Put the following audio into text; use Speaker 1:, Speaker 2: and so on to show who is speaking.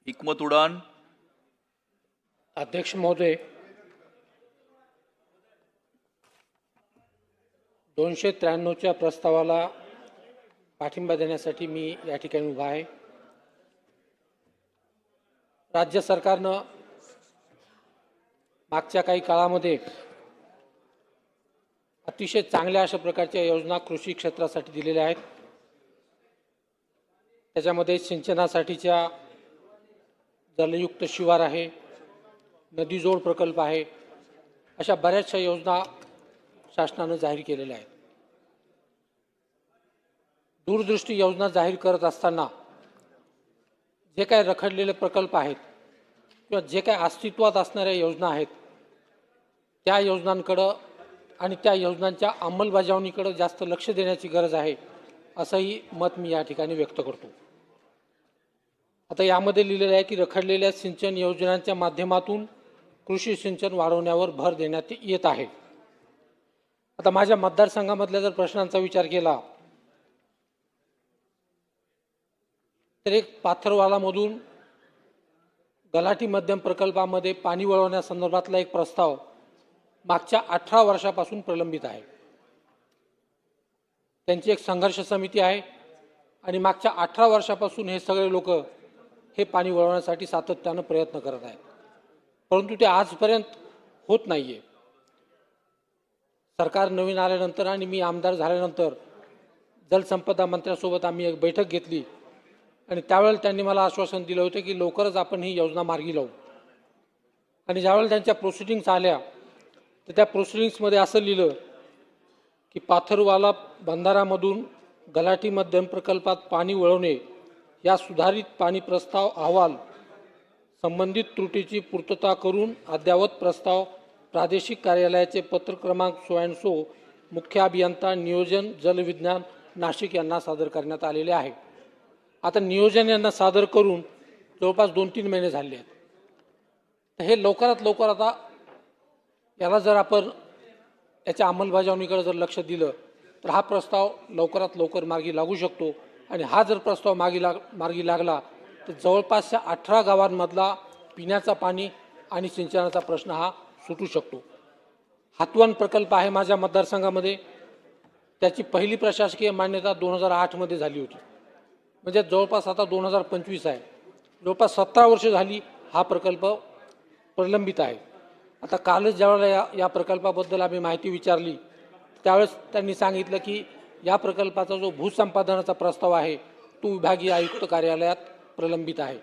Speaker 1: हिकमत उडान।
Speaker 2: अध्यक्ष महोदय, 293च्या प्रस्तावाला पाठिंबा देण्यासाठी मी या ठिकाणी उभा आहे। राज्य सरकारनं मागच्या काही काळामध्ये अतिशय चांगल्या अशा प्रकारच्या योजना कृषी क्षेत्रासाठी दिलेल्या आहेत। त्याच्यामध्ये सिंचनासाठीच्या जलयुक्त शिवार आहे, नदीजोड प्रकल्प आहे, अशा बऱ्याचशा योजना शासनाने जाहीर केलेल्या आहेत। दूरदृष्टी योजना जाहीर करत असताना जे काही रखडलेले प्रकल्प आहेत किंवा जे काही अस्तित्वात असणाऱ्या योजना आहेत त्या योजनांकडे आणि त्या योजनांच्या अंमलबजावणीकडे जास्त लक्ष देण्याची गरज आहे, असंही मत मी या ठिकाणी व्यक्त करतो। आता यामध्ये लिहिलेलं आहे की रखडलेल्या सिंचन योजनांच्या माध्यमातून कृषी सिंचन वाढवण्यावर भर देण्यात येत आहे। आता माझ्या मतदारसंघामधल्या जर प्रश्नांचा विचार केला तर एक पाथरवालामधून गलाठी मध्यम प्रकल्पामध्ये पाणी वळवण्यासंदर्भातला एक प्रस्ताव मागच्या 18 वर्षापासून प्रलंबित आहे। त्यांची एक संघर्ष समिती आहे आणि मागच्या 18 वर्षापासून हे सगळे लोक हे पाणी वळवण्यासाठी सातत्याने प्रयत्न करत आहेत, परंतु ते आजपर्यंत होत नाहीये। सरकार नवीन आल्यानंतर आणि मी आमदार झाल्यानंतर जलसंपदा मंत्र्यांसोबत आम्ही एक बैठक घेतली आणि त्यावेळेला त्यांनी मला आश्वासन दिलं होतं की लवकरच आपण ही योजना मार्गी लावू। आणि ज्यावेळेला त्यांच्या प्रोसिडिंग्स आल्या तर त्या प्रोसिडिंग्समध्ये असं लिहिलं की पाथरवाला बंधारामधून गलाठी मध्यम प्रकल्पात पाणी वळवणे या सुधारित पाणी प्रस्ताव अहवाल संबंधित त्रुटीची पूर्तता करून अद्ययावत प्रस्ताव प्रादेशिक कार्यालयाचे पत्र क्रमांक 96 मुख्य अभियंता नियोजन जलविज्ञान नाशिक यांना सादर करण्यात आलेले आहे। आता नियोजन यांना सादर करून जवळपास 2-3 महिने झाले आहेत। तर हे लवकरात लवकर आता याला जर आपण याच्या अंमलबजावणीकडे जर लक्ष दिलं तर हा प्रस्ताव लवकरात लवकर मार्गी लागू शकतो आणि हा जर प्रस्ताव मार्गी लागला तर जवळपासच्या 18 गावांमधला पिण्याचा पाणी आणि सिंचनाचा प्रश्न हा सुटू शकतो। हातवन प्रकल्प आहे माझ्या मतदारसंघामध्ये, त्याची पहिली प्रशासकीय मान्यता 2008 मध्ये झाली होती, म्हणजे जवळपास आता 2025 आहे। जवळपास 17 वर्ष झाली हा प्रकल्प प्रलंबित आहे। आता कालच ज्यावेळेला या प्रकल्पाबद्दल आम्ही माहिती विचारली त्यावेळेस त्यांनी सांगितलं की या प्रकल्पाचा जो भूसंपादनाचा प्रस्ताव आहे तो विभागीय आयुक्त कार्यालयात प्रलंबित आहे।